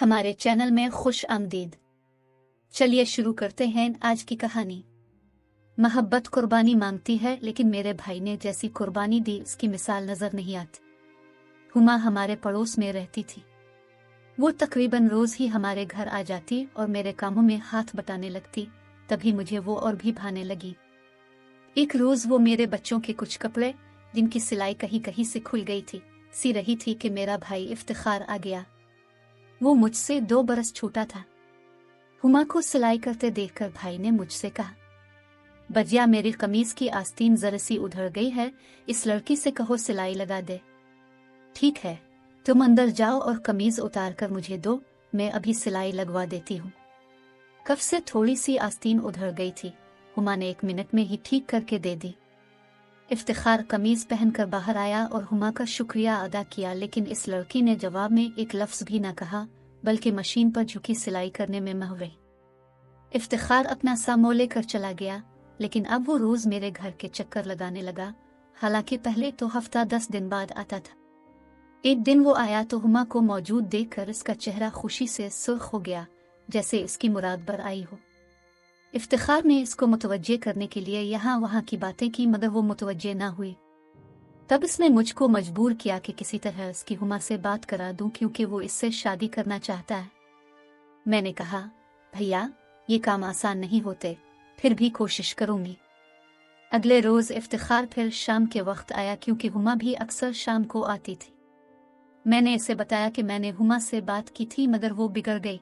हमारे चैनल में खुश आमदीद। चलिए शुरू करते हैं आज की कहानी। मोहब्बत कुर्बानी मांगती है, लेकिन मेरे भाई ने जैसी कुर्बानी दी उसकी मिसाल नजर नहीं आती। हुमा हमारे पड़ोस में रहती थी। वो तकरीबन रोज ही हमारे घर आ जाती और मेरे कामों में हाथ बटाने लगती। तभी मुझे वो और भी भाने लगी। एक रोज वो मेरे बच्चों के कुछ कपड़े, जिनकी सिलाई कहीं कहीं से खुल गई थी, सी रही थी कि मेरा भाई इफ्तिखार आ गया। वो मुझसे 2 बरस छोटा था। हुमा को सिलाई करते देखकर भाई ने मुझसे कहा, बजिया मेरी कमीज की आस्तीन जरा सी उधड़ गई है, इस लड़की से कहो सिलाई लगा दे। ठीक है, तुम अंदर जाओ और कमीज उतार कर मुझे दो, मैं अभी सिलाई लगवा देती हूँ। कफ से थोड़ी सी आस्तीन उधड़ गई थी। हुमा ने 1 मिनट में ही ठीक करके दे दी। इफ्तिखार कमीज पहनकर बाहर आया और हुमा का शुक्रिया अदा किया, लेकिन इस लड़की ने जवाब में एक लफ्ज भी न कहा, बल्कि मशीन पर झुकी सिलाई करने में मह गई। इफ्तिखार अपना सामो लेकर चला गया, लेकिन अब वो रोज मेरे घर के चक्कर लगाने लगा। हालांकि पहले तो हफ्ता 10 दिन बाद आता था। एक दिन वो आया तो हुमा को मौजूद देखकर इसका चेहरा खुशी से सुर्ख हो गया, जैसे इसकी मुराद बर आई हो। इफ्तिखार ने इसको मुतवज्जे करने के लिए यहाँ वहाँ की बातें की, मगर वो मुतवज्जे ना हुई। तब इसने मुझको मजबूर किया कि किसी तरह इसकी हुमा से बात करा दूं, क्योंकि वो इससे शादी करना चाहता है। मैंने कहा, भैया ये काम आसान नहीं होते, फिर भी कोशिश करूंगी। अगले रोज इफ्तिखार फिर शाम के वक्त आया, क्योंकि हुमा भी अक्सर शाम को आती थी। मैंने इसे बताया कि मैंने हुमा से बात की थी, मगर वो बिगड़ गई।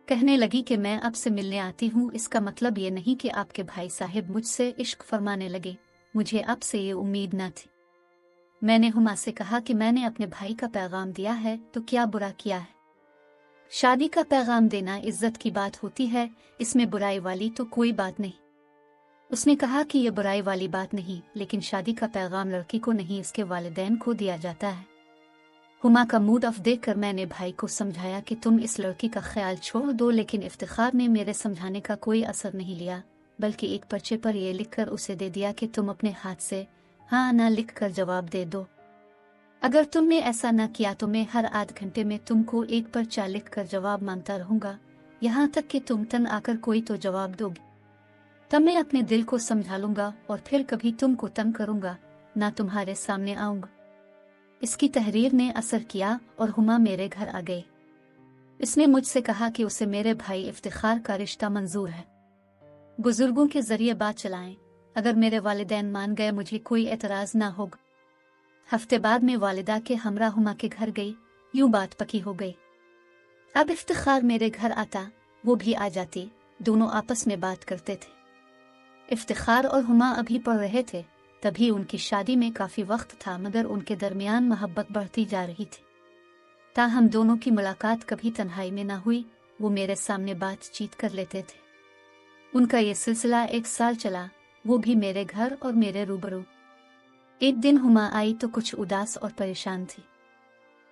कहने लगी कि मैं अब से मिलने आती हूँ, इसका मतलब ये नहीं कि आपके भाई साहिब मुझसे इश्क फरमाने लगे। मुझे अब से ये उम्मीद न थी। मैंने हुमा से कहा कि मैंने अपने भाई का पैगाम दिया है तो क्या बुरा किया है। शादी का पैगाम देना इज्जत की बात होती है, इसमें बुराई वाली तो कोई बात नहीं। उसने कहा कि यह बुराई वाली बात नहीं, लेकिन शादी का पैगाम लड़की को नहीं, इसके वालिदैन को दिया जाता है। हुमा का मूड ऑफ देखकर मैंने भाई को समझाया कि तुम इस लड़की का ख्याल छोड़ दो, लेकिन इफ्तिखार ने मेरे समझाने का कोई असर नहीं लिया, बल्कि एक पर्चे पर यह लिखकर उसे दे दिया कि तुम अपने हाथ से हाँ ना लिख कर जवाब दे दो। अगर तुमने ऐसा ना किया तो मैं हर आध घंटे में तुमको एक पर्चा लिख कर जवाब मांगता रहूंगा, यहाँ तक कि तुम तन आकर कोई तो जवाब दोगी। तब मैं अपने दिल को समझा लूंगा और फिर कभी तुमको तंग करूंगा ना, तुम्हारे सामने आऊंगा। इसकी तहरीर ने असर किया और हुमा मेरे घर आ गई। इसने मुझसे कहा कि उसे मेरे भाई इफ्तिखार का रिश्ता मंजूर है। बुजुर्गों के जरिए बात चलाएं, अगर मेरे वालिदैन मान गए मुझे कोई एतराज ना होगा। हफ्ते बाद में वालिदा के हमरा हुमा के घर गई। यूं बात पकी हो गई। अब इफ्तिखार मेरे घर आता, वो भी आ जाती, दोनों आपस में बात करते थे। इफ्तिखार और हुमा अभी पढ़ रहे थे, तभी उनकी शादी में काफी वक्त था, मगर उनके दरमियान मोहब्बत बढ़ती जा रही थी। ताहम दोनों की मुलाकात कभी तन्हाई में ना हुई, वो मेरे सामने बातचीत कर लेते थे। उनका ये सिलसिला 1 साल चला, वो भी मेरे घर और मेरे रूबरू। एक दिन हुमा आई तो कुछ उदास और परेशान थी।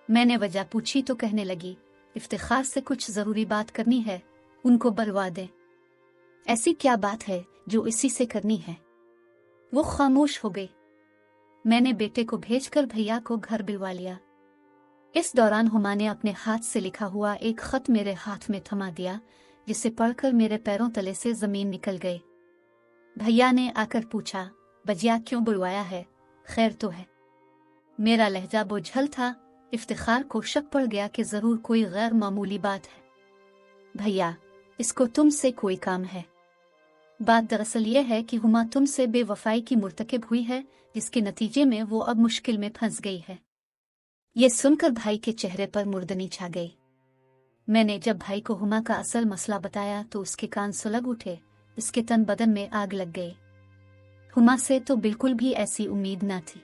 मैंने वजह पूछी तो कहने लगी, इफ्तिखार से कुछ जरूरी बात करनी है, उनको बुलवा दे। ऐसी क्या बात है जो इसी से करनी है? वो खामोश हो गई। मैंने बेटे को भेजकर भैया को घर बुलवा लिया। इस दौरान हुमा ने अपने हाथ से लिखा हुआ एक खत मेरे हाथ में थमा दिया, जिसे पढ़कर मेरे पैरों तले से जमीन निकल गई। भैया ने आकर पूछा, बजिया क्यों बुलवाया है, खैर तो है? मेरा लहजा बोझल था। इफ्तिखार को शक पड़ गया कि जरूर कोई गैर मामूली बात है। भैया, इसको तुमसे कोई काम है। बात दरअसल यह है कि हुमा तुमसे बेवफाई की मुर्तकिब हुई है, जिसके नतीजे में वो अब मुश्किल में फंस गई है। ये सुनकर भाई के चेहरे पर मुर्दनी छा गई। मैंने जब भाई को हुमा का असल मसला बताया तो उसके कान सुलग उठे, इसके तन बदन में आग लग गई। हुमा से तो बिल्कुल भी ऐसी उम्मीद न थी।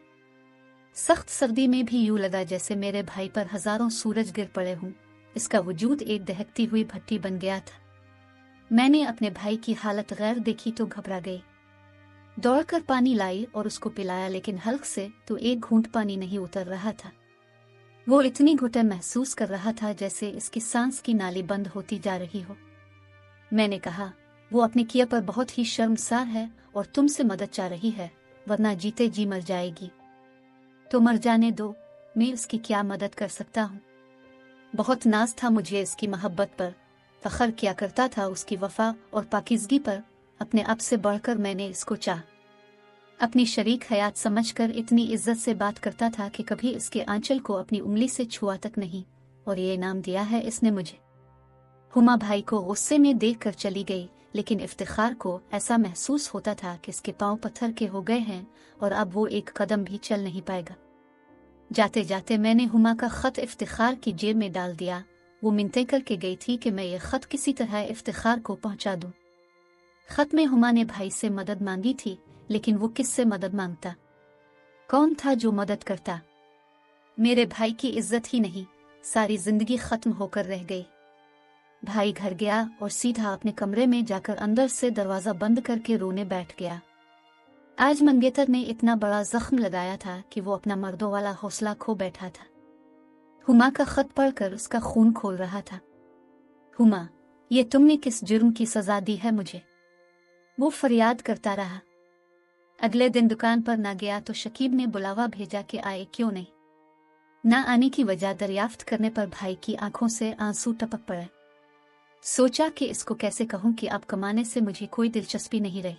सख्त सर्दी में भी यूं लगा जैसे मेरे भाई पर हजारों सूरज गिर पड़े हों। इसका वजूद एक दहकती हुई भट्टी बन गया था। मैंने अपने भाई की हालत गैर देखी तो घबरा गई। दौड़कर पानी लाई और उसको पिलाया, लेकिन हल्क से तो एक घूंट पानी नहीं उतर रहा था। वो इतनी घुटन महसूस कर रहा था जैसे इसकी सांस की नाली बंद होती जा रही हो। मैंने कहा, वो अपने किए पर बहुत ही शर्मसार है और तुमसे मदद चाह रही है, वरना जीते जी मर जाएगी। तो मर जाने दो, मैं उसकी क्या मदद कर सकता हूँ? बहुत नाज था मुझे इसकी मोहब्बत पर, फख्र किया करता था उसकी वफा और पाकीज़गी पर। अपने आप से बढ़कर मैंने इसको चाहा। अपनी शरीक हयात समझकर इतनी इज्जत से बात करता था कि कभी इसके आंचल को अपनी उंगली से छुआ तक नहीं, और ये इनाम दिया है इसने मुझे। हुमा भाई को गुस्से में देख कर चली गई, लेकिन इफ्तिखार को ऐसा महसूस होता था कि इसके पांव पत्थर के हो गए हैं और अब वो एक कदम भी चल नहीं पाएगा। जाते जाते मैंने हुमा का खत इफ्तिखार की जेब में डाल दिया। वो मिन्नतें करके गई थी कि मैं ये खत किसी तरह इफ्तिखार को पहुंचा दूं। खत में हुमा ने भाई से मदद मांगी थी, लेकिन वो किससे मदद मांगता? कौन था जो मदद करता? मेरे भाई की इज्जत ही नहीं, सारी जिंदगी खत्म होकर रह गई। भाई घर गया और सीधा अपने कमरे में जाकर अंदर से दरवाजा बंद करके रोने बैठ गया। आज मंगेतर ने इतना बड़ा जख्म लगाया था कि वो अपना मर्दों वाला हौसला खो बैठा था। हुमा का खत पढ़कर उसका खून खोल रहा था। हुमा, ये तुमने किस जुर्म की सजा दी है मुझे? वो फरियाद करता रहा। अगले दिन दुकान पर ना गया तो शकीब ने बुलावा भेजा कि आए क्यों नहीं। ना आने की वजह दरियाफ्त करने पर भाई की आंखों से आंसू टपक पड़े। सोचा कि इसको कैसे कहूं कि अब कमाने से मुझे कोई दिलचस्पी नहीं रही।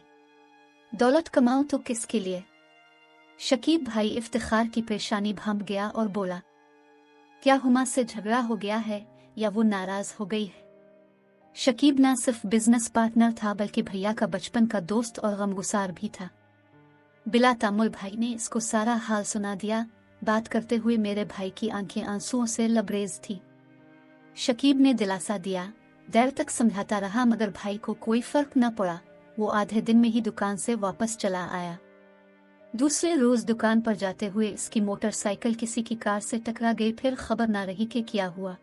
दौलत कमाऊं तो किसके लिए? शकीब भाई इफ्तिखार की परेशानी भांप गया और बोला, क्या हुमा से झगड़ा हो गया है या वो नाराज हो गई है? शकीब ना सिर्फ बिजनेस पार्टनर था बल्कि भैया का बचपन का दोस्त और गमगुसार भी था। बिला तामुल भाई ने इसको सारा हाल सुना दिया। बात करते हुए मेरे भाई की आंखें आंसुओं से लबरेज थी। शकीब ने दिलासा दिया। देर तक समझाता रहा मगर भाई को कोई फर्क न पड़ा। वो आधे दिन में ही दुकान से वापस चला आया। दूसरे रोज दुकान पर जाते हुए इसकी मोटरसाइकिल किसी की कार से टकरा गई। फिर खबर ना रही कि क्या हुआ।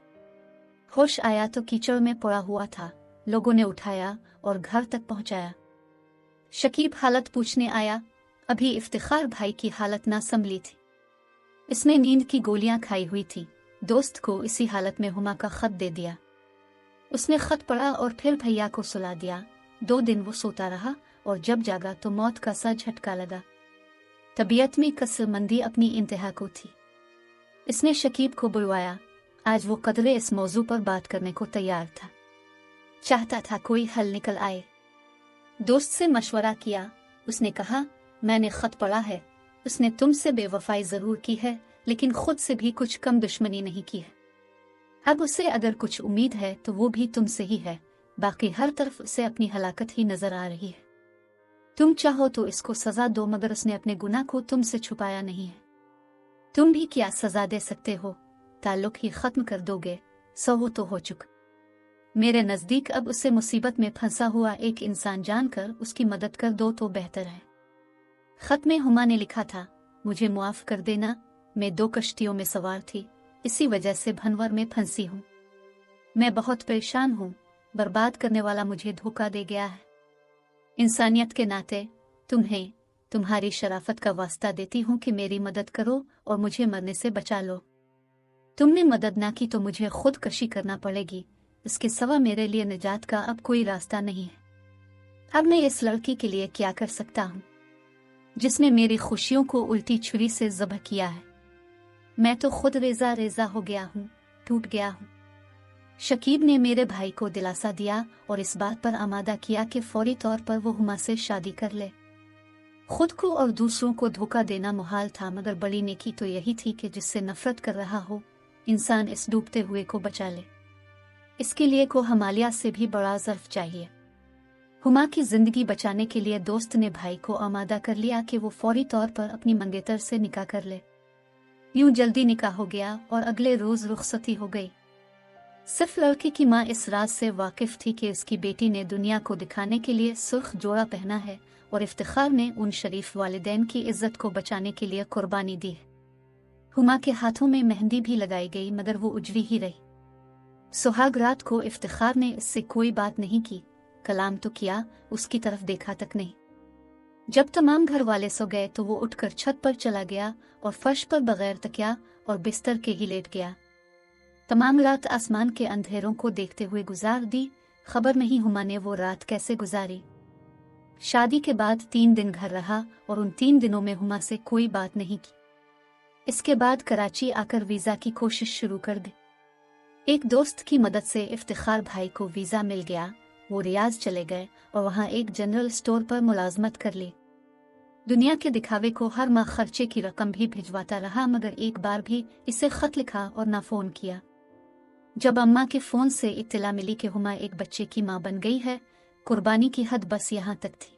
होश आया तो कीचड़ में पड़ा हुआ था। लोगों ने उठाया और घर तक पहुंचाया। शकीब हालत पूछने आया। अभी इफ्तिखार भाई की हालत ना संभली थी। इसने नींद की गोलियां खाई हुई थी। दोस्त को इसी हालत में हुमा का खत दे दिया। उसने खत पढ़ा और फिर भैया को सुला दिया। 2 दिन वो सोता रहा और जब जागा तो मौत का सा झटका लगा। तबीयत में कसरमंदी अपनी इंतहा को थी। इसने शकीब को बुलवाया। आज वो कदरे इस मौजू पर बात करने को तैयार था। चाहता था कोई हल निकल आए। दोस्त से मशवरा किया। उसने कहा, मैंने खत पढ़ा है। उसने तुमसे बेवफाई जरूर की है, लेकिन खुद से भी कुछ कम दुश्मनी नहीं की है। अब उसे अगर कुछ उम्मीद है तो वो भी तुमसे ही है। बाकी हर तरफ उसे अपनी हलाकत ही नजर आ रही है। तुम चाहो तो इसको सजा दो, मगर उसने अपने गुनाह को तुमसे छुपाया नहीं है। तुम भी क्या सजा दे सकते हो? ताल्लुक ही खत्म कर दोगे। सो तो हो चुका। मेरे नजदीक अब उसे मुसीबत में फंसा हुआ एक इंसान जानकर उसकी मदद कर दो तो बेहतर है। खत में हुमा ने लिखा था, मुझे मुआफ कर देना। मैं 2 कश्तियों में सवार थी, इसी वजह से भनवर में फंसी हूँ। मैं बहुत परेशान हूँ। बर्बाद करने वाला मुझे धोखा दे गया है। इंसानियत के नाते तुम्हें तुम्हारी शराफत का वास्ता देती हूँ कि मेरी मदद करो और मुझे मरने से बचा लो। तुमने मदद ना की तो मुझे खुदकशी करना पड़ेगी। इसके सिवा मेरे लिए निजात का अब कोई रास्ता नहीं है। अब मैं इस लड़की के लिए क्या कर सकता हूँ जिसने मेरी खुशियों को उल्टी छुरी से ज़ब्ह किया है? मैं तो खुद रेजा रेजा हो गया हूँ, टूट गया हूँ। शकीब ने मेरे भाई को दिलासा दिया और इस बात पर आमादा किया कि फौरी तौर पर वो हुमा से शादी कर ले। खुद को और दूसरों को धोखा देना मुहाल था, मगर बड़ी नेकी तो यही थी कि जिससे नफरत कर रहा हो इंसान इस डूबते हुए को बचा ले। इसके लिए को हमालिया से भी बड़ा ज़र्फ चाहिए। हुमा की जिंदगी बचाने के लिए दोस्त ने भाई को आमादा कर लिया कि वो फौरी तौर पर अपनी मंगेतर से निकाह कर ले। यूं जल्दी निकाह हो गया और अगले रोज रुखसती हो गई। सिर्फ लड़की की माँ इस राज से वाकिफ थी कि उसकी बेटी ने दुनिया को दिखाने के लिए सुर्ख जोड़ा पहना है और इफ्तिखार ने उन शरीफ वालिदैन की इज्जत को बचाने के लिए कुर्बानी दी है। हुमा के हाथों में मेहंदी भी लगाई गई, मगर वो उजड़ी ही रही। सुहाग रात को इफ्तिखार ने इससे कोई बात नहीं की। कलाम तो किया, उसकी तरफ देखा तक नहीं। जब तमाम घर वाले सो गए तो वो उठकर छत पर चला गया और फर्श पर बगैर तकिया और बिस्तर के ही लेट गया। तमाम रात आसमान के अंधेरों को देखते हुए गुजार दी। खबर नहीं हुमा ने वो रात कैसे गुजारी। शादी के बाद 3 दिन घर रहा और उन 3 दिनों में हुमा से कोई बात नहीं की। इसके बाद कराची आकर वीजा की कोशिश शुरू कर दी। एक दोस्त की मदद से इफ्तिखार भाई को वीज़ा मिल गया। वो रियाज चले गए और वहाँ एक जनरल स्टोर पर मुलाजमत कर ली। दुनिया के दिखावे को हर माह खर्चे की रकम भी भिजवाता रहा, मगर एक बार भी इसे खत लिखा और ना फोन किया। जब अम्मा के फोन से इत्तला मिली कि हुमा एक बच्चे की माँ बन गई है, कुर्बानी की हद बस यहाँ तक थी।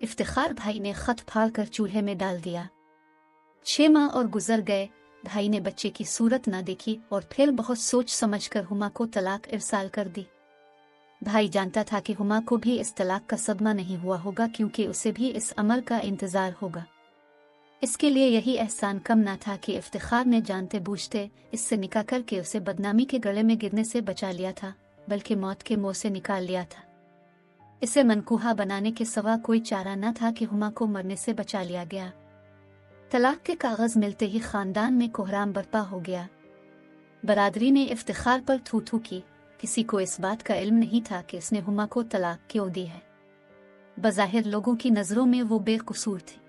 इफ्तिखार भाई ने खत फाड़ कर चूल्हे में डाल दिया। 6 माह और गुजर गए। भाई ने बच्चे की सूरत ना देखी और फिर बहुत सोच समझकर हुमा को तलाक इरसाल कर दी। भाई जानता था कि हुमा को भी इस तलाक का सदमा नहीं हुआ होगा, क्योंकि उसे भी इस अमर का इंतजार होगा। इसके लिए यही एहसान कम ना था कि इफ्तिखार ने जानते बूझते इससे निकाह करके उसे बदनामी के गले में गिरने से बचा लिया था, बल्कि मौत के मुंह से निकाल लिया था। इसे मनकूहा बनाने के सिवा कोई चारा न था कि हुमा को मरने से बचा लिया गया। तलाक के कागज मिलते ही खानदान में कोहराम बर्पा हो गया। बरादरी ने इफ्तिखार पर थू थू की। किसी को इस बात का इल्म नहीं था कि इसने हुमा को तलाक क्यों दी है। बज़ाहिर लोगों की नज़रों में वो बेकसूर थी।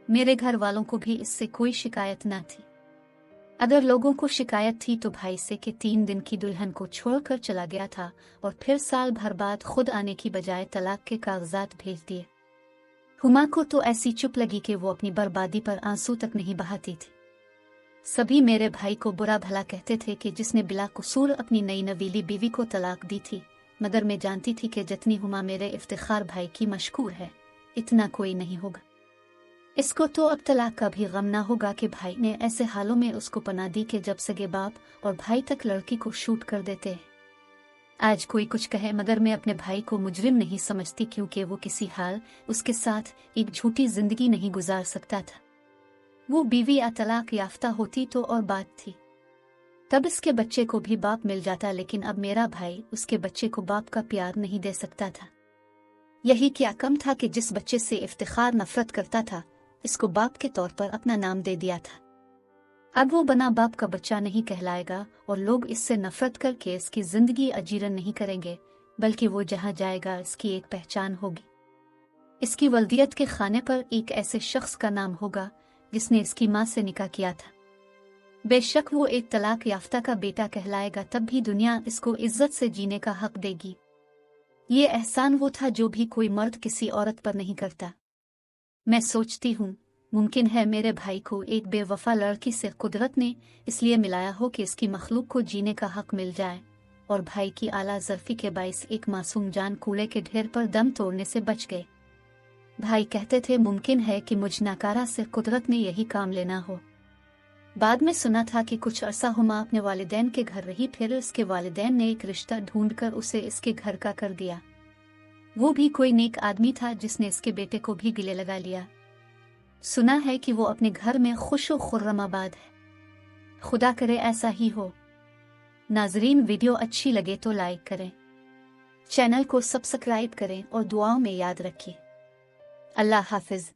मेरे घर वालों को भी इससे कोई शिकायत न थी। अगर लोगों को शिकायत थी तो भाई से कि 3 दिन की दुल्हन को छोड़कर चला गया था और फिर साल भर बाद खुद आने की बजाय तलाक के कागजात भेज दिए। हुमा को तो ऐसी चुप लगी कि वो अपनी बर्बादी पर आंसू तक नहीं बहाती थी। सभी मेरे भाई को बुरा भला कहते थे कि जिसने बिला कसूर अपनी नई नवीली बीवी को तलाक दी थी, मगर मैं जानती थी कि जितनी हुमा मेरे इफ्तिखार भाई की मशकूर है, इतना कोई नहीं होगा। इसको तो अब तलाक का भी गम ना होगा कि भाई ने ऐसे हालों में उसको पनाह दी कि जब सगे बाप और भाई तक लड़की को शूट कर देते हैं। आज कोई कुछ कहे, मगर मैं अपने भाई को मुजरिम नहीं समझती, क्योंकि वो किसी हाल उसके साथ एक झूठी जिंदगी नहीं गुजार सकता था। वो बीवी या तलाक याफ्ता होती तो और बात थी, तब इसके बच्चे को भी बाप मिल जाता, लेकिन अब मेरा भाई उसके बच्चे को बाप का प्यार नहीं दे सकता था। यही क्या कम था कि जिस बच्चे से इफ्तिखार नफरत करता था, इसको बाप के तौर पर अपना नाम दे दिया था। अब वो बना बाप का बच्चा नहीं कहलाएगा और लोग इससे नफरत करके इसकी जिंदगी अजीरन नहीं करेंगे, बल्कि वो जहाँ जाएगा इसकी एक पहचान होगी। इसकी वल्दियत के खाने पर एक ऐसे शख्स का नाम होगा जिसने इसकी माँ से निकाह किया था। बेशक वो एक तलाक याफ्ता का बेटा कहलाएगा, तब भी दुनिया इसको इज्जत से जीने का हक देगी। ये एहसान वो था जो भी कोई मर्द किसी औरत पर नहीं करता। मैं सोचती हूँ मुमकिन है मेरे भाई को एक बेवफा लड़की से कुदरत ने इसलिए मिलाया हो कि इसकी मखलूक को जीने का हक मिल जाए, और भाई की आला ज़र्फ़ी के बाइस एक मासूम जान कूड़े के ढेर पर दम तोड़ने से बच गए। भाई कहते थे मुमकिन है कि मुझ नाकारा से कुदरत ने यही काम लेना हो। बाद में सुना था कि कुछ अरसा हुमा अपने वालिदैन के घर रही, फिर इसके वालिदैन ने एक रिश्ता ढूंढकर उसे इसके घर का कर दिया। वो भी कोई नेक आदमी था जिसने इसके बेटे को भी गिले लगा लिया। सुना है कि वो अपने घर में खुश व खुर्रम आबाद है। खुदा करे ऐसा ही हो। नाजरीन, वीडियो अच्छी लगे तो लाइक करें, चैनल को सब्सक्राइब करें और दुआओं में याद रखिए। अल्लाह हाफिज।